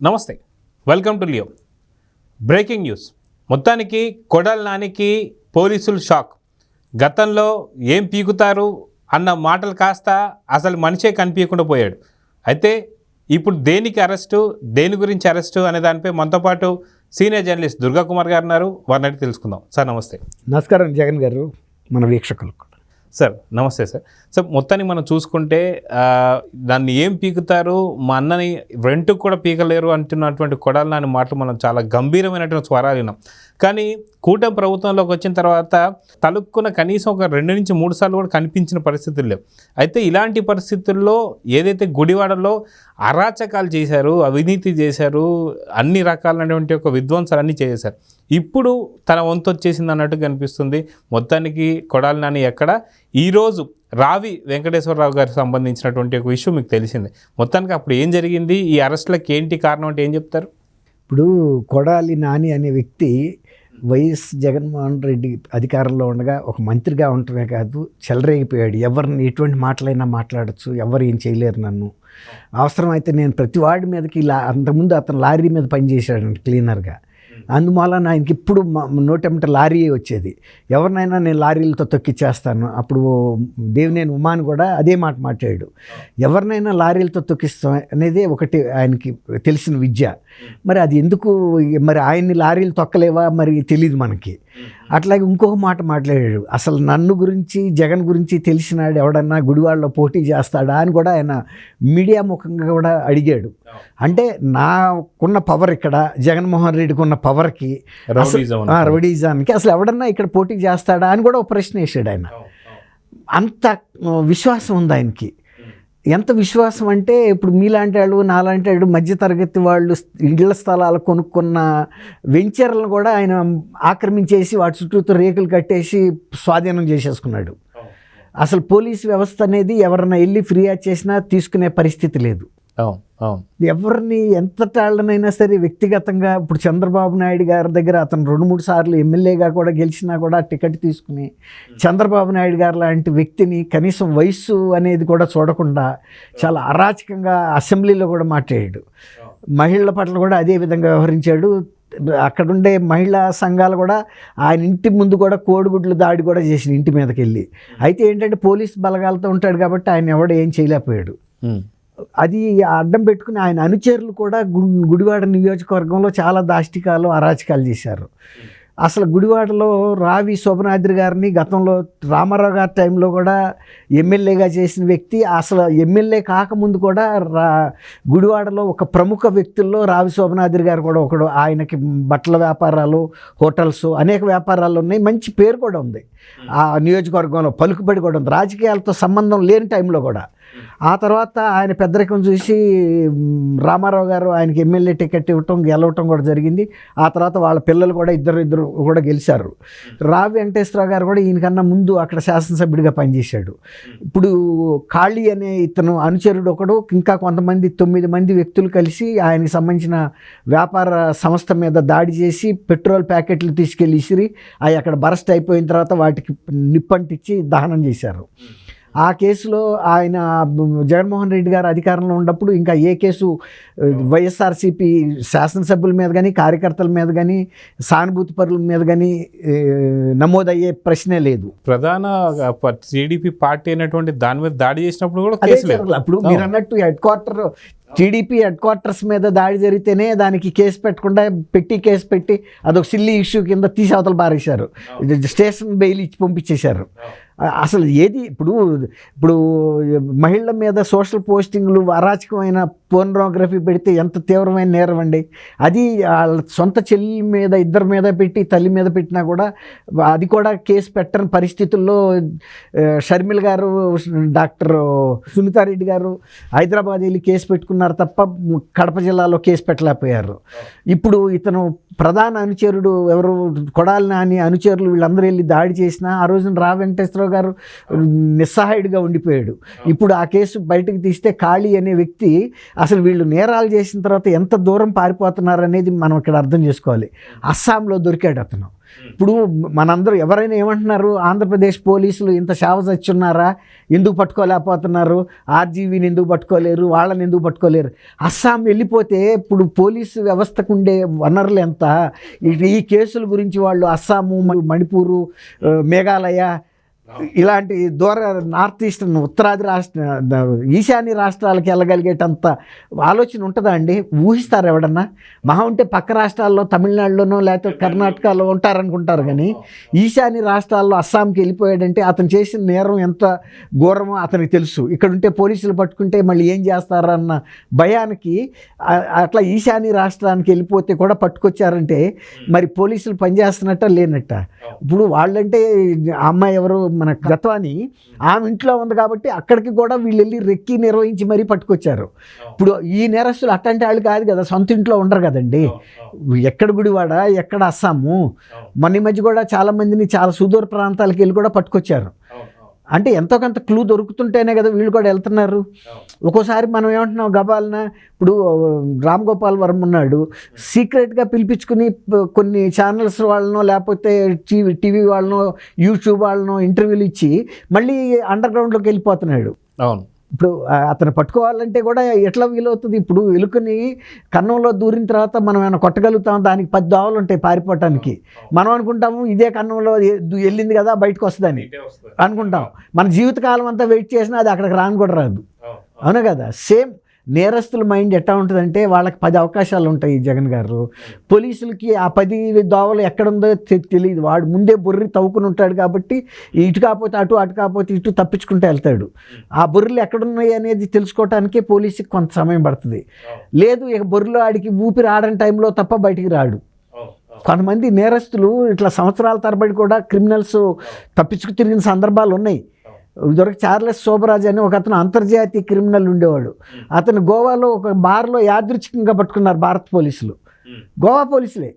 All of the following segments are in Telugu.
నమస్తే, welcome to Leo. Breaking news. మొత్తానికి కొడాలి నానికి పోలీసులు షాక్. గతంలో ఏం పీకుతారు అన్న మాటలు కాస్త అసలు మనిషే కనిపించకుండా పోయాడు. అయితే ఇప్పుడు దేనికి అరెస్టు, దేని గురించి అరెస్టు అనే దానిపై మనతో పాటు సీనియర్ జర్నలిస్ట్ దుర్గా కుమార్ గారు ఉన్నారు. వారిని అడిగి తెలుసుకుందాం. సార్ నమస్తే. నమస్కారం జగన్ గారు, మన వీక్షకులకు. సార్ నమస్తే సార్. సార్ మొత్తానికి మనం చూసుకుంటే దాన్ని ఏం పీకుతారు, మా అన్నని రెంట్కి కూడా పీకలేరు అంటున్నటువంటి కొడాలి నాని మాటలు మనం చాలా గంభీరమైనటువంటి స్వరాలు విన్నాం. కానీ కూటమి ప్రభుత్వంలోకి వచ్చిన తర్వాత తలుక్కున్న కనీసం ఒక 2 నుంచి 3 సార్లు కూడా కనిపించిన పరిస్థితులు లేవు. అయితే ఇలాంటి పరిస్థితుల్లో ఏదైతే గుడివాడలో అరాచకాలు చేశారు, అవినీతి చేశారు, అన్ని రకాలైనటువంటి ఒక విధ్వంసాలు అన్నీ చేశారు. ఇప్పుడు తన వంతు వచ్చేసింది అన్నట్టు కనిపిస్తుంది. మొత్తానికి కొడాలి నాని ఎక్కడ ఈరోజు రావి వెంకటేశ్వరరావు గారికి సంబంధించినటువంటి ఒక విషయం మీకు తెలిసింది. మొత్తానికి అప్పుడు ఏం జరిగింది, ఈ అరెస్టులకు ఏంటి కారణం అంటే ఏం చెప్తారు? ఇప్పుడు కొడాలి నాని అనే వ్యక్తి వైఎస్ జగన్మోహన్ రెడ్డి అధికారంలో ఉండగా ఒక మంత్రిగా ఉండటమే కాదు, చెలరేగిపోయాడు. ఎవరిని ఎటువంటి మాటలైనా మాట్లాడచ్చు, ఎవరు ఏం చేయలేరు నన్ను. అవసరమైతే నేను ప్రతి వాడి మీదకి అంతకుముందు అతను లారీ మీద పనిచేశాడు క్లీనర్గా. అందువలన ఆయనకి ఇప్పుడు నోటెంట లారీ వచ్చేది. ఎవరినైనా నేను లారీలతో తొక్కిచ్చేస్తాను. అప్పుడు దేవినేని ఉమాని కూడా అదే మాట మాట్లాడాడు. ఎవరినైనా లారీలతో తొక్కిస్తాం అనేది ఒకటి ఆయనకి తెలిసిన విద్య. మరి అది ఎందుకు, మరి ఆయన్ని లారీలు తొక్కలేవా మరి తెలియదు మనకి. అట్లాగే ఇంకొక మాట మాట్లాడాడు, అసలు నన్ను గురించి జగన్ గురించి తెలిసినాడు ఎవడన్నా గుడివాడలో పోటీ చేస్తాడా అని కూడా ఆయన మీడియా ముఖంగా కూడా అడిగాడు. అంటే నాకున్న పవర్ ఇక్కడ జగన్మోహన్ రెడ్డికి ఉన్న పవర్కి, రౌడీజానికి అసలు ఎవడన్నా ఇక్కడ పోటీ చేస్తాడా అని కూడా ఒక ప్రశ్న వేసాడు ఆయన. అంత విశ్వాసం ఉంది ఆయనకి. ఎంత విశ్వాసం అంటే ఇప్పుడు మీలాంటి వాళ్ళు, నాలాంటి వాళ్ళు, మధ్యతరగతి వాళ్ళు ఇళ్ల స్థలాలు కొనుక్కున్న వెంచర్లను కూడా ఆయన ఆక్రమించేసి వాటి చుట్టూ రేకులు కట్టేసి స్వాధీనం చేసేసుకున్నాడు. అసలు పోలీస్ వ్యవస్థ అనేది ఎవరన్నా వెళ్ళి ఫిర్యాదు చేసినా తీసుకునే పరిస్థితి లేదు. ఎవరిని ఎంతటాళ్ళనైనా సరే వ్యక్తిగతంగా, ఇప్పుడు చంద్రబాబు నాయుడు గారి దగ్గర అతను 2-3 సార్లు ఎమ్మెల్యేగా కూడా గెలిచినా కూడా టికెట్ తీసుకుని చంద్రబాబు నాయుడు గారు లాంటి వ్యక్తిని కనీసం వయస్సు అనేది కూడా చూడకుండా చాలా అరాచకంగా అసెంబ్లీలో కూడా మాట్లాడాడు. మహిళల పట్ల కూడా అదే విధంగా వ్యవహరించాడు. అక్కడుండే మహిళా సంఘాలు కూడా ఆయన ఇంటి ముందు కూడా కోడిగుడ్లు దాడి కూడా చేసిన ఇంటి మీదకి వెళ్ళి. అయితే ఏంటంటే పోలీస్ బలగాలతో ఉంటాడు కాబట్టి ఆయన ఎవడు ఏం చేయలేకపోయాడు. అది అడ్డం పెట్టుకుని ఆయన అనుచరులు కూడా గుడివాడ నియోజకవర్గంలో చాలా దాష్టికాలు, అరాచకాలు చేశారు. అసలు గుడివాడలో రావి శోభనాద్రి గారిని గతంలో రామారావు గారి టైంలో కూడా ఎమ్మెల్యేగా చేసిన వ్యక్తి. అసలు ఎమ్మెల్యే కాకముందు కూడా గుడివాడలో ఒక ప్రముఖ వ్యక్తుల్లో రావి శోభనాద్రి గారు కూడా ఒకడు. ఆయనకి బట్టల వ్యాపారాలు, హోటల్స్, అనేక వ్యాపారాలు ఉన్నాయి. మంచి పేరు కూడా ఉంది ఆ నియోజకవర్గంలో, పలుకుబడి కూడా ఉంది, రాజకీయాలతో సంబంధం లేని టైంలో కూడా. ఆ తర్వాత ఆయన పెద్దరికం చూసి రామారావు గారు ఆయనకి ఎమ్మెల్యే టికెట్ ఇవ్వటం, గెలవటం కూడా జరిగింది. ఆ తర్వాత వాళ్ళ పిల్లలు కూడా ఇద్దరు కూడా గెలిచారు. రావి వెంకటేశ్వరరావు గారు కూడా ఈయనకన్నా ముందు అక్కడ శాసనసభ్యుడిగా పనిచేశాడు. ఇప్పుడు ఖాళీ అనే ఇతను అనుచరుడు ఒకడు, ఇంకా కొంతమంది 9 మంది వ్యక్తులు కలిసి ఆయనకి సంబంధించిన వ్యాపార సంస్థ మీద దాడి చేసి పెట్రోల్ ప్యాకెట్లు తీసుకెళ్ళి ఇసిరి అవి అక్కడ బరస్ట్ అయిపోయిన తర్వాత వాటికి నిప్పంటించి దహనం చేశారు. ఆ కేసులో ఆయన జగన్మోహన్ రెడ్డి గారు అధికారంలో ఉన్నప్పుడు ఇంకా ఏ కేసు వైఎస్ఆర్సీపీ శాసనసభ్యుల మీద కానీ, కార్యకర్తల మీద కానీ, సానుభూతి పరుల మీద కానీ నమోదయ్యే ప్రశ్నే లేదు. ప్రధాన టీడీపీ పార్టీ అయినటువంటి దాని మీద దాడి చేసినప్పుడు కూడా కేసు లేదు. అప్పుడు మీరు అన్నట్టు టీడీపీ హెడ్ క్వార్టర్స్ మీద దాడి జరిగితేనే దానికి కేసు పెట్టకుండా కేసు పెట్టి అదొక సిల్లీ ఇష్యూ కింద తీసి అవతల పారేశారు. స్టేషన్ బెయిల్ ఇచ్చి పంపించేశారు. అసలు ఏది ఇప్పుడు మహిళల మీద సోషల్ పోస్టింగ్లు, అరాచకమైన పోర్నోగ్రఫీ పెడితే ఎంత తీవ్రమైన నేరం అండి అది. వాళ్ళ సొంత చెల్లి మీద, ఇద్దరి మీద పెట్టి, తల్లి మీద పెట్టినా కూడా అది కూడా కేసు పెట్టని పరిస్థితుల్లో షర్మిల గారు, డాక్టర్ సునీతారెడ్డి గారు హైదరాబాద్ వెళ్ళి కేసు పెట్టుకున్నారు తప్ప కడప జిల్లాలో కేసు పెట్టలేకపోయారు. ఇప్పుడు ఇతను ప్రధాన అనుచరుడు ఎవరు, కొడాలి నాని అనుచరులు వీళ్ళందరూ వెళ్ళి దాడి చేసినా ఆ రోజున రావి వెంకటేశ్వరరావు గారు నిస్సహాయుడిగా ఉండిపోయాడు. ఇప్పుడు ఆ కేసు బయటకు తీస్తే ఖాళీ అనే వ్యక్తి అసలు వీళ్ళు నేరాలు చేసిన తర్వాత ఎంత దూరం పారిపోతున్నారు అనేది మనం ఇక్కడ అర్థం చేసుకోవాలి. అస్సాంలో దొరికాడు అతను. ఇప్పుడు మనందరూ ఎవరైనా ఏమంటున్నారు, ఆంధ్రప్రదేశ్ పోలీసులు ఇంత సేవ చచ్చున్నారా, ఎందుకు పట్టుకోలేకపోతున్నారు, ఆర్జీవీని ఎందుకు పట్టుకోలేరు, వాళ్ళని ఎందుకు పట్టుకోలేరు. అస్సాం వెళ్ళిపోతే ఇప్పుడు పోలీసు వ్యవస్థకు ఉండే వనరులు ఎంత, ఈ కేసుల గురించి వాళ్ళు అస్సాము, మణిపూరు, మేఘాలయ ఇలాంటి దూర నార్త్ ఈస్టర్న్ ఉత్తరాది ఈశాన్య రాష్ట్రాలకు వెళ్ళగలిగేటంత ఆలోచన ఉంటుందా అండి? ఊహిస్తారు ఎవడన్నా? మహా ఉంటే పక్క రాష్ట్రాల్లో తమిళనాడులోనో లేకపోతే కర్ణాటకలో ఉంటారనుకుంటారు, కానీ ఈశాన్య రాష్ట్రాల్లో అస్సాంకి వెళ్ళిపోయాడంటే అతను చేసిన నేరం ఎంత ఘోరమో అతనికి తెలుసు. ఇక్కడ ఉంటే పోలీసులు పట్టుకుంటే మళ్ళీ ఏం చేస్తారన్న భయానికి అట్లా ఈశాన్య రాష్ట్రానికి వెళ్ళిపోతే కూడా పట్టుకొచ్చారంటే మరి పోలీసులు పనిచేస్తున్నట్ట లేనట్ట. ఇప్పుడు వాళ్ళంటే ఆ అమ్మాయి ఎవరు, మన గత్వాని, ఆమె ఇంట్లో ఉంది కాబట్టి అక్కడికి కూడా వీళ్ళు వెళ్ళి రెక్కి నిర్వహించి మరీ పట్టుకొచ్చారు. ఇప్పుడు ఈ నేరస్తులు అట్లాంటి వాళ్ళు కాదు కదా, సొంత ఇంట్లో ఉండరు కదండి. ఎక్కడ గుడివాడ, ఎక్కడ అస్సాము. మొన్న మధ్య కూడా చాలా మందిని చాలా సుదూర ప్రాంతాలకు వెళ్ళి కూడా పట్టుకొచ్చారు. అంటే ఎంతో కొంత క్లూ దొరుకుతుంటేనే కదా వీళ్ళు కూడా వెళ్తున్నారు. ఒక్కోసారి మనం ఏమంటున్నాం గబాలన, ఇప్పుడు రామ్ గోపాల్ వర్మ ఉన్నాడు, సీక్రెట్గా పిలిపించుకుని కొన్ని ఛానల్స్ వాళ్ళనో లేకపోతే టీవీ వాళ్ళనో యూట్యూబ్ వాళ్ళనో ఇంటర్వ్యూలు ఇచ్చి మళ్ళీ అండర్ గ్రౌండ్లోకి వెళ్ళిపోతున్నాడు. అవును. ఇప్పుడు అతను పట్టుకోవాలంటే కూడా ఎట్లా వీలవుతుంది? ఇప్పుడు ఎలుకని కన్నంలో దూరిన తర్వాత మనం ఏమైనా కొట్టగలుగుతాం? దానికి 10 దోవలు ఉంటాయి పారిపోవటానికి. మనం అనుకుంటాము ఇదే కన్నంలో వెళ్ళింది కదా బయటకు వస్తుందని అనుకుంటాం. మన జీవితకాలం అంతా వెయిట్ చేసినా అది అక్కడికి రాను కూడా రాదు. అవునా కదా? సేమ్ నేరస్తుల మైండ్ ఎట్లా ఉంటుందంటే వాళ్ళకి 10 అవకాశాలు ఉంటాయి. జగన్ గారు పోలీసులకి ఆ 10 దోవలు ఎక్కడుందో తెలియదు. వాడు ముందే బొర్రి తవ్వుకుని ఉంటాడు కాబట్టి ఇటు కాకపోతే అటు, అటు కాకపోతే ఇటు తప్పించుకుంటూ వెళ్తాడు. ఆ బొర్రెలు ఎక్కడున్నాయి అనేది తెలుసుకోవటానికే పోలీసుకి కొంత సమయం పడుతుంది. లేదు ఇక బొర్రెలో ఆడికి ఊపిరి ఆడని టైంలో తప్ప బయటికి రాడు. కొంతమంది నేరస్తులు ఇట్లా సంవత్సరాల తరబడి కూడా క్రిమినల్స్ తప్పించుకు తిరిగిన సందర్భాలు ఉన్నాయి. ఇదివరకు చార్లెస్ శోభరాజ్ అని ఒక అతను అంతర్జాతీయ క్రిమినల్ ఉండేవాడు. అతను గోవాలో ఒక బార్లో యాదృచ్ఛికంగా పట్టుకున్నారు భారత పోలీసులు, గోవా పోలీసులే.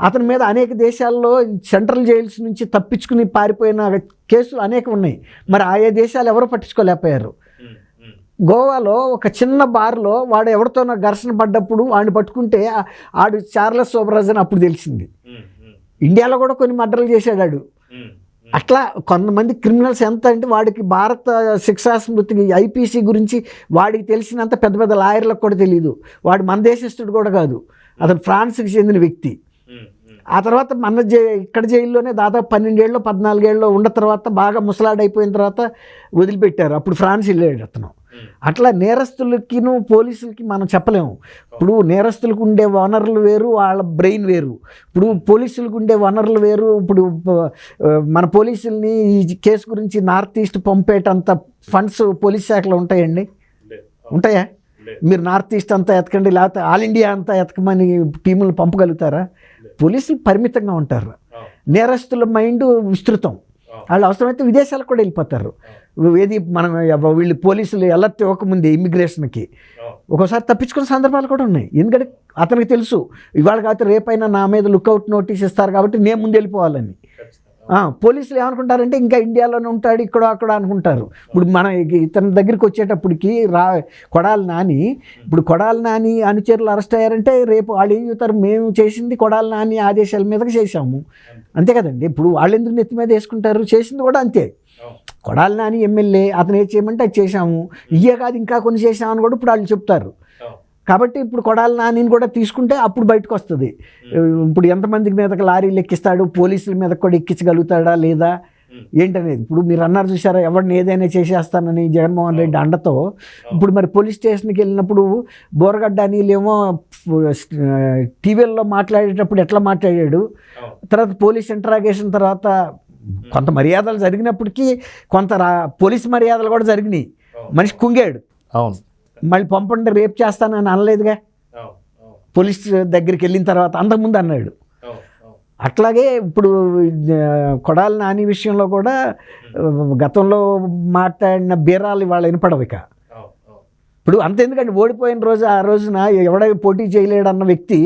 అతని మీద అనేక దేశాల్లో సెంట్రల్ జైల్స్ నుంచి తప్పించుకుని పారిపోయిన కేసులు అనేక ఉన్నాయి. మరి ఆయా దేశాలు ఎవరు పట్టించుకోలేకపోయారు. గోవాలో ఒక చిన్న బార్లో వాడు ఎవరితోనో ఘర్షణ పడ్డప్పుడు వాడిని పట్టుకుంటే ఆడు చార్లెస్ శోభరాజ్ అని అప్పుడు తెలిసింది. ఇండియాలో కూడా కొన్ని మర్డర్లు చేశాడు ఆడు. అట్లా కొంతమంది క్రిమినల్స్ ఎంత అంటే వాడికి భారత శిక్షా స్మృతికి ఐపీసీ గురించి వాడికి తెలిసినంత పెద్ద పెద్ద లాయర్లకు కూడా తెలియదు. వాడు మన దేశస్థుడు కూడా కాదు, అతను ఫ్రాన్స్కి చెందిన వ్యక్తి. ఆ తర్వాత మన ఇక్కడ జైల్లోనే దాదాపు 12 ఏళ్ళు 14 ఏళ్ళు ఉన్న తర్వాత బాగా ముసలాడైపోయిన తర్వాత వదిలిపెట్టారు. అప్పుడు ఫ్రాన్స్ వెళ్ళాడు అతను. అట్లా నేరస్తులకిను పోలీసులకి మనం చెప్పలేము. ఇప్పుడు నేరస్తులకు ఉండే వనరులు వేరు, వాళ్ళ బ్రెయిన్ వేరు. ఇప్పుడు పోలీసులకు ఉండే వనరులు వేరు. ఇప్పుడు మన పోలీసుల్ని ఈ కేసు గురించి నార్త్ ఈస్ట్ పంపేటంత ఫండ్స్ పోలీస్ శాఖలో ఉంటాయండి? ఉంటాయా? మీరు నార్త్ ఈస్ట్ అంతా ఎతకండి, లేకపోతే ఆల్ ఇండియా అంతా ఎతకమని టీములు పంపగలుగుతారా? పోలీసులు పరిమితంగా ఉంటారు. నేరస్తుల మైండ్ విస్తృతం. వాళ్ళు అవసరమైతే విదేశాలకు కూడా వెళ్ళిపోతారు. ఏది మనం వీళ్ళు పోలీసులు అలర్ట్ ఇవ్వకముందే ఇమ్మిగ్రేషన్కి ఒక్కోసారి తప్పించుకునే సందర్భాలు కూడా ఉన్నాయి. ఎందుకంటే అతనికి తెలుసు ఇవాళ కాకపోతే రేపైనా నా మీద లుక్అవుట్ నోటీస్ ఇస్తారు కాబట్టి నేను ముందు వెళ్ళిపోవాలని. పోలీసులు ఏమనుకుంటారంటే ఇంకా ఇండియాలోనే ఉంటాడు ఇక్కడ అక్కడ అనుకుంటారు. ఇప్పుడు మన ఇతని దగ్గరికి వచ్చేటప్పటికి కొడాలి నాని, ఇప్పుడు కొడాలి నాని అనుచరులు అరెస్ట్ అయ్యారంటే రేపు వాళ్ళు ఏం చెబుతారు, మేము చేసింది కొడాలి నాని ఆదేశాల మీదకి చేశాము, అంతే కదండి. ఇప్పుడు వాళ్ళు ఎందుకు నెత్తి మీద వేసుకుంటారు? చేసింది కూడా అంతే. కొడాలి నాని ఎమ్మెల్యే, అతను ఏం చేయమంటే అది చేశాము, ఇయ్యే కాదు ఇంకా కొన్ని చేశామని కూడా ఇప్పుడు వాళ్ళు చెప్తారు. కాబట్టి ఇప్పుడు కొడాలి నానిని కూడా తీసుకుంటే అప్పుడు బయటకు వస్తుంది. ఇప్పుడు ఎంతమందికి మీదకి లారీలు ఎక్కిస్తాడు, పోలీసుల మీద కూడా ఎక్కించగలుగుతాడా లేదా ఏంటనేది. ఇప్పుడు మీరు అన్నారు చూసారా, ఎవరిని ఏదైనా చేసేస్తానని జగన్మోహన్ రెడ్డి అండతో. ఇప్పుడు మరి పోలీస్ స్టేషన్కి వెళ్ళినప్పుడు బోరగడ్డ అనిలేమో టీవీల్లో మాట్లాడేటప్పుడు ఎట్లా మాట్లాడాడు, తర్వాత పోలీస్ ఇంటరాగేషన్ తర్వాత కొంత మర్యాదలు జరిగినప్పటికీ కొంత పోలీస్ మర్యాదలు కూడా జరిగినాయి. మనిషి కుంగాడు. అవును. మళ్ళీ పంపండి రేపు చేస్తానని అనలేదుగా పోలీస్ దగ్గరికి వెళ్ళిన తర్వాత, అంతకుముందు అన్నాడు. అట్లాగే ఇప్పుడు కొడాలి నాని విషయంలో కూడా గతంలో మాట్లాడిన బీరాలు ఇవాళ వినపడవు. ఇక ఇప్పుడు అంతెందుకంటే ఓడిపోయిన రోజు ఆ రోజున ఎవడ పోటీ చేయలేడన్న వ్యక్తి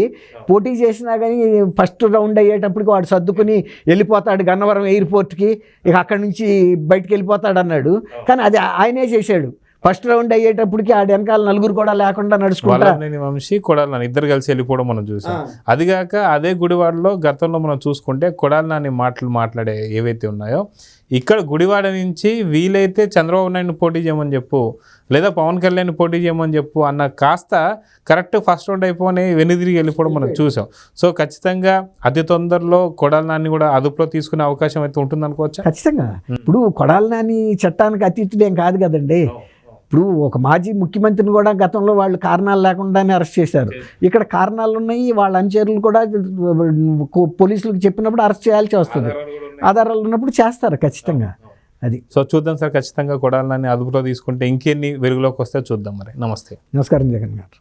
పోటీ చేసినా కానీ ఫస్ట్ రౌండ్ అయ్యేటప్పటికి వాడు సర్దుకుని వెళ్ళిపోతాడు గన్నవరం ఎయిర్పోర్ట్కి, ఇక అక్కడి నుంచి బయటికి వెళ్ళిపోతాడు అన్నాడు. కానీ అది ఆయనే చేశాడు. ఫస్ట్ రౌండ్ అయ్యేటప్పటికి ఆడ వెనకాల నలుగురు కూడా లేకుండా నడుచుకుంటా వల్లభనేని వంశీ కొడాలి నాని ఇద్దరు కలిసి వెళ్ళిపోవడం మనం చూసాం. అదిగాక అదే గుడివాడలో గతంలో మనం చూసుకుంటే కొడాలి నాని మాట్లాడే ఏవైతే ఉన్నాయో ఇక్కడ గుడివాడ నుంచి వీలైతే చంద్రబాబు నాయుడు పోటీ చేయమని చెప్పు లేదా పవన్ కళ్యాణ్ పోటీ చేయమని చెప్పు అన్న కాస్త కరెక్ట్ ఫస్ట్ రౌండ్ అయిపోయి వెనుదిరిగి వెళ్ళిపోవడం మనం చూసాం. సో ఖచ్చితంగా అతి తొందరలో కొడాలి నాని కూడా అదుపులో తీసుకునే అవకాశం అయితే ఉంటుంది అనుకోవచ్చా? ఖచ్చితంగా. ఇప్పుడు కొడాలి నాని చట్టానికి అతీతుడేం కాదు కదండి. ఇప్పుడు ఒక మాజీ ముఖ్యమంత్రిని కూడా గతంలో వాళ్ళు కారణాలు లేకుండానే అరెస్ట్ చేశారు. ఇక్కడ కారణాలు ఉన్నాయి, వాళ్ళ అనుచరులు కూడా పోలీసులకు చెప్పినప్పుడు అరెస్ట్ చేయాల్సి వస్తుంది. ఆధారాలు ఉన్నప్పుడు చేస్తారు ఖచ్చితంగా. అది సో చూద్దాం సార్, ఖచ్చితంగా కొడాలి నాని అదుపులో తీసుకుంటే ఇంకెన్ని వెలుగులోకి వస్తే చూద్దాం. మరి నమస్తే. నమస్కారం జగన్ గారు.